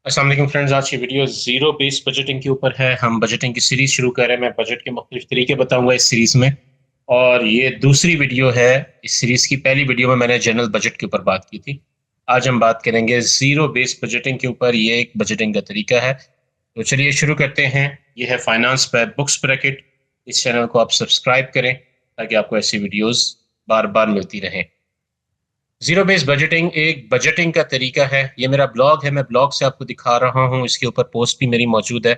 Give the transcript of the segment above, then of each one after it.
अस्सलाम वालेकुम फ्रेंड्स। आज की वीडियो जीरो बेस्ड बजटिंग के ऊपर है। हम बजटिंग की सीरीज शुरू कर रहे हैं। मैं बजट के मुख्तलिफ तरीके बताऊंगा इस सीरीज में। और ये दूसरी वीडियो है इस सीरीज की। पहली वीडियो में मैंने जनरल बजट के ऊपर बात की थी। आज हम बात करेंगे जीरो बेस्ड बजटिंग के ऊपर। ये एक बजटिंग का तरीका है। तो चलिए शुरू करते हैं। ये है फाइनेंस बाय बुक्स ब्रैकेट। इस चैनल को आप सब्सक्राइब करें ताकि आपको ऐसी वीडियोस बार बार मिलती रहें। जीरो बेस्ड बजटिंग एक बजटिंग का तरीका है। ये मेरा ब्लॉग है, मैं ब्लॉग से आपको दिखा रहा हूँ। इसके ऊपर पोस्ट भी मेरी मौजूद है।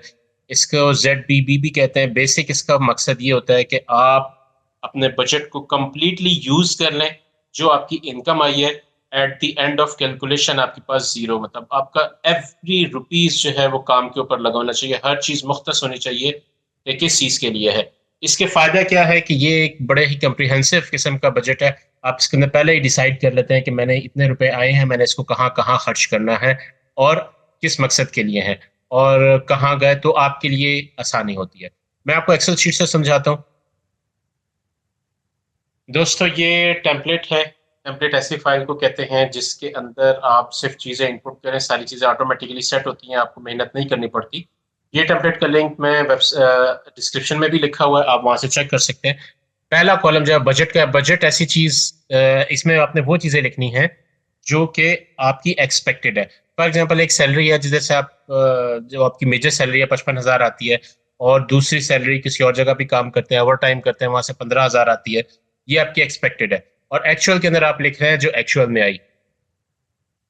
इसको ZBB भी कहते हैं। बेसिक इसका मकसद ये होता है कि आप अपने बजट को कंप्लीटली यूज कर लें। जो आपकी इनकम आई है, at the end of calculation आपके पास जीरो, मतलब आपका एवरी रुपीज जो है वो काम के ऊपर लगा होना चाहिए। हर चीज मुख्तस होनी चाहिए कि किस चीज के लिए है। इसके फायदा क्या है कि ये एक बड़े ही कम्प्रिहेंसिव किस्म का बजट है। आप इसके अंदर पहले ही डिसाइड कर लेते हैं कि मैंने इतने रुपए आए हैं, मैंने इसको कहाँ कहाँ खर्च करना है और किस मकसद के लिए है और कहाँ गए, तो आपके लिए आसानी होती है। मैं आपको एक्सेल शीट से समझाता हूँ। दोस्तों, ये टेम्पलेट है। टेम्पलेट ऐसी फाइल को कहते हैं जिसके अंदर आप सिर्फ चीज़ें इनपुट करें, सारी चीज़ें ऑटोमेटिकली सेट होती हैं, आपको मेहनत नहीं करनी पड़ती। ये टेम्पलेट का लिंक मैं वेब डिस्क्रिप्शन में भी लिखा हुआ है, आप वहां से चेक कर सकते हैं। पहला कॉलम जो है बजट का। बजट ऐसी चीज, इसमें आपने वो चीजें लिखनी है जो कि आपकी एक्सपेक्टेड है। फॉर एग्जांपल, एक सैलरी है जैसे आप जो आपकी मेजर सैलरी है 55,000 आती है, और दूसरी सैलरी किसी और जगह भी काम करते हैं, ओवर टाइम करते हैं, वहां से 15,000 आती है। ये आपकी एक्सपेक्टेड है। और एक्चुअल के अंदर आप लिख रहे हैं जो एक्चुअल में आई।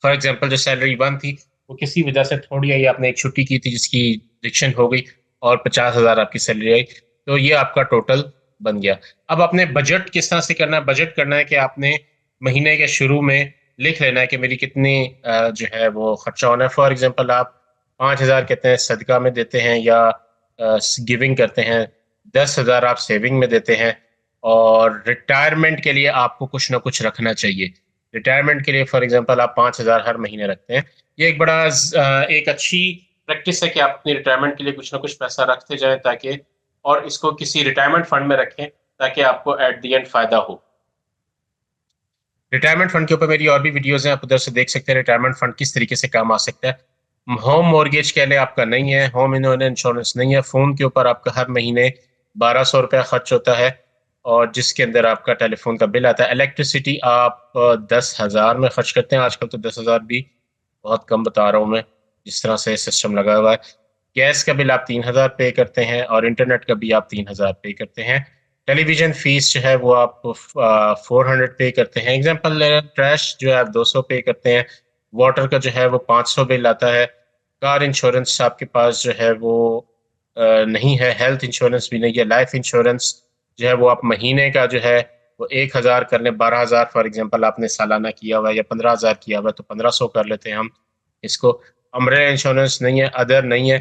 फॉर एग्जाम्पल, जो सैलरी वन थी वो किसी वजह से थोड़ी आई, आपने एक छुट्टी की थी जिसकी रिडक्शन हो गई, और 50,000 आपकी सैलरी आई। तो ये आपका टोटल बन गया। अब आपने बजट किस तरह से करना है? बजट करना है कि आपने महीने के शुरू में लिख लेना है कि मेरी कितनी जो है वो खर्चा होना है। फॉर एग्जाम्पल, आप 5,000 कहते हैं सदका में देते हैं या गिविंग करते हैं, 10,000 आप सेविंग में देते हैं, और रिटायरमेंट के लिए आपको कुछ ना कुछ रखना चाहिए। रिटायरमेंट के लिए फॉर एग्जांपल आप 5,000 हर महीने रखते हैं। ये एक बड़ा एक अच्छी प्रैक्टिस है कि आप अपनी रिटायरमेंट के लिए कुछ ना कुछ पैसा रखते जाएं, ताकि और इसको किसी रिटायरमेंट फंड में रखें ताकि आपको एट द एंड फायदा हो। रिटायरमेंट फंड के ऊपर मेरी और भी वीडियोस हैं, आप उधर से देख सकते हैं रिटायरमेंट फंड किस तरीके से काम आ सकता है। होम मॉर्गेज के लिए आपका नहीं है, होम इंश्योरेंस नहीं है। फोन के ऊपर आपका हर महीने 1,200 रुपया खर्च होता है, और जिसके अंदर आपका टेलीफोन का बिल आता है। इलेक्ट्रिसिटी आप 10,000 में खर्च करते हैं। आजकल तो 10,000 भी बहुत कम बता रहा हूँ मैं, जिस तरह से सिस्टम लगा हुआ है। गैस का बिल आप 3,000 पे करते हैं, और इंटरनेट का भी आप 3,000 पे करते हैं। टेलीविजन फीस जो है वो आप 400 पे करते हैं। एग्जाम्पल, ट्रैश जो है आप 200 पे करते हैं। वाटर का जो है वो 500 बिल आता है। कार इंश्योरेंस आपके पास जो है वो नहीं है। हेल्थ इंश्योरेंस भी नहीं है। लाइफ इंश्योरेंस जो है वो आप महीने का जो है वो 1,000 कर लें। 12,000 फॉर एग्जाम्पल आपने सालाना किया हुआ है, या 15,000 किया हुआ है, तो 1,500 कर लेते हैं हम इसको। अम्ब्रेला इंश्योरेंस नहीं है, अदर नहीं है।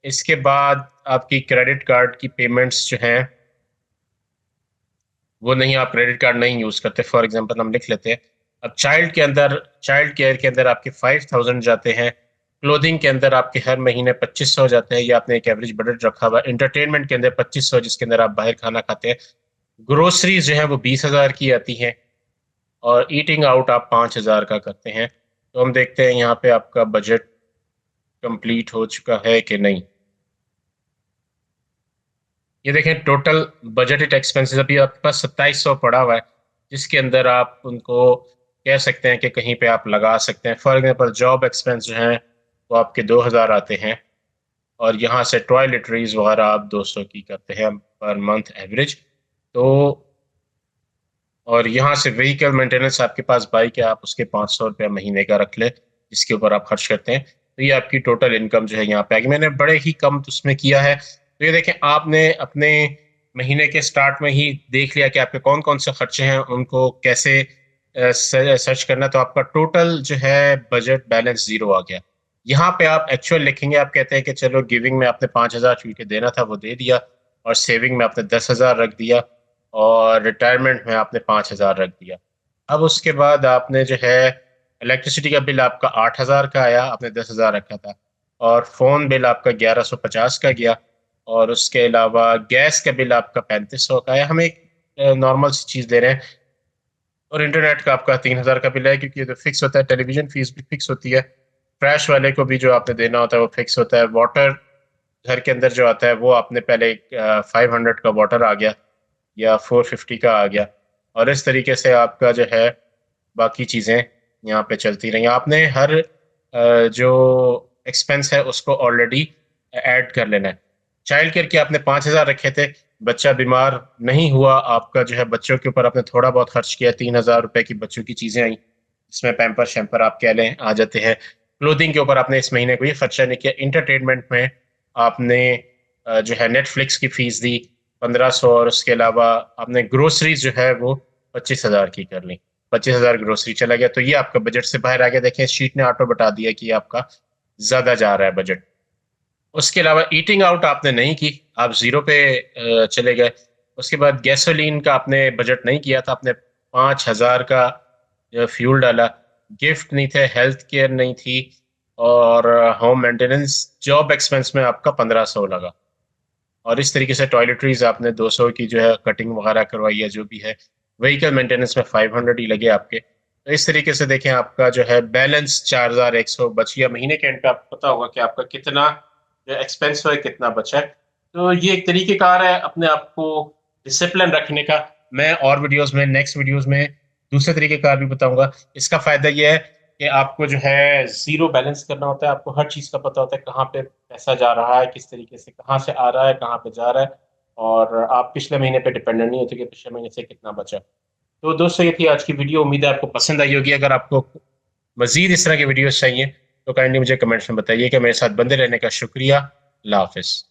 इसके बाद आपकी क्रेडिट कार्ड की पेमेंट्स जो हैं वो नहीं, आप क्रेडिट कार्ड नहीं यूज करते। फॉर एग्जांपल हम लिख लेते हैं। अब चाइल्ड केयर के अंदर आपके 5,000 जाते हैं। क्लोथिंग के अंदर आपके हर महीने 2,500 जाते हैं, ये आपने एक एवरेज बजट रखा हुआ है। एंटरटेनमेंट के अंदर 2,500, जिसके अंदर आप बाहर खाना खाते हैं। ग्रोसरीज जो है वो 20,000 की आती हैं, और ईटिंग आउट आप 5,000 का करते हैं। तो हम देखते हैं यहाँ पे आपका बजट कंप्लीट हो चुका है कि नहीं। ये देखें, टोटल बजटेड एक्सपेंसेस अभी आपके पास 2,700 पड़ा हुआ है, जिसके अंदर आप उनको कह सकते हैं कि कहीं पे आप लगा सकते हैं। फॉर एग्जांपल, जॉब एक्सपेंस जो हैं वो आपके 2,000 आते हैं, और यहाँ से टॉयलेटरीज वगैरह आप 200 की करते हैं पर मंथ एवरेज। तो और यहाँ से व्हीकल मेंटेनेंस, आपके पास बाइक है, आप उसके 500 रुपया महीने का रख लें जिसके ऊपर आप खर्च करते हैं। तो ये आपकी टोटल इनकम जो है यहाँ पे आएगी। मैंने बड़े ही कम उसमें किया है। तो ये देखें, आपने अपने महीने के स्टार्ट में ही देख लिया कि आपके कौन कौन से खर्चे हैं, उनको कैसे सर्च करना। तो आपका टोटल जो है बजट बैलेंस जीरो आ गया। यहाँ पे आप एक्चुअल लिखेंगे। आप कहते हैं कि चलो, गिविंग में आपने 5,000 चुन के देना था वो दे दिया, और सेविंग में आपने 10,000 रख दिया, और रिटायरमेंट में आपने 5,000 रख दिया। अब उसके बाद आपने जो है इलेक्ट्रिसिटी का बिल आपका 8,000 का आया, आपने 10,000 रखा था, और फोन बिल आपका 1,150 का गया, और उसके अलावा गैस का बिल आपका 3,500 का आया। हम एक नॉर्मल सी चीज दे रहे हैं। और इंटरनेट का आपका 3,000 का बिल है, क्योंकि ये तो फिक्स होता है। टेलीविजन फीस भी फिक्स होती है। ट्रैश वाले को भी जो आपने देना होता है वो फिक्स होता है। वाटर घर के अंदर जो आता है वो आपने पहले 500 का वाटर आ गया या 450 का आ गया, और इस तरीके से आपका जो है बाकी चीज़ें यहाँ पे चलती रही। आपने हर जो एक्सपेंस है उसको ऑलरेडी ऐड कर लेना है। चाइल्ड केयर के आपने 5,000 रखे थे, बच्चा बीमार नहीं हुआ आपका, जो है बच्चों के ऊपर आपने थोड़ा बहुत खर्च किया, 3,000 रुपए की बच्चों की चीज़ें आई, इसमें पैम्पर शैम्पर आप कह लें आ जाते हैं। क्लोथिंग के ऊपर आपने इस महीने कोई खर्चा नहीं किया। इंटरटेनमेंट में आपने जो है नेटफ्लिक्स की फीस दी 1,500, और उसके अलावा आपने ग्रोसरीज जो है वो 25,000 की कर ली। 25,000 ग्रोसरी चला गया, तो ये आपका बजट से बाहर आ गया। देखें शीट ने ऑटो बता दिया कि आपका ज्यादा जा रहा है बजट। उसके अलावा ईटिंग आउट आपने नहीं की, आप जीरो पे चले गए। उसके बाद गैसोलीन का आपने बजट नहीं किया था, आपने 5,000 का फ्यूल डाला। गिफ्ट नहीं थे, हेल्थ केयर नहीं थी, और होम मेंटेनेंस जॉब एक्सपेंस में आपका 1,500 लगा। और इस तरीके से टॉयलेटरीज आपने 200 की जो है कटिंग वगैरह करवाई है जो भी है। व्हीकल मेंटेनेंस में 500 ही लगे आपके। तो इस तरीके से देखें आपका जो है बैलेंस 4,100 बच गया। महीने के एंड पे आपको पता होगा कि आपका कितना एक्सपेंस हुआ है, कितना बचा है। तो ये एक तरीकेकार है अपने आप को डिसिप्लिन रखने का। मैं और वीडियोस में, नेक्स्ट वीडियोस में दूसरे तरीकेकार भी बताऊंगा। इसका फायदा ये है कि आपको जो है जीरो बैलेंस करना होता है, आपको हर चीज़ का पता होता है कहाँ पे पैसा जा रहा है, किस तरीके से कहाँ से आ रहा है, कहाँ पे जा रहा है, और आप पिछले महीने पे डिपेंडेंट नहीं होते कि पिछले महीने से कितना बचा। तो दोस्तों ये थी आज की वीडियो, उम्मीद है आपको पसंद आई होगी। अगर आपको मजीद इस तरह के वीडियोस चाहिए तो काइंडली मुझे कमेंट्स में बताइए। कि मेरे साथ बंदे रहने का शुक्रिया। अल्लाह हाफिज़।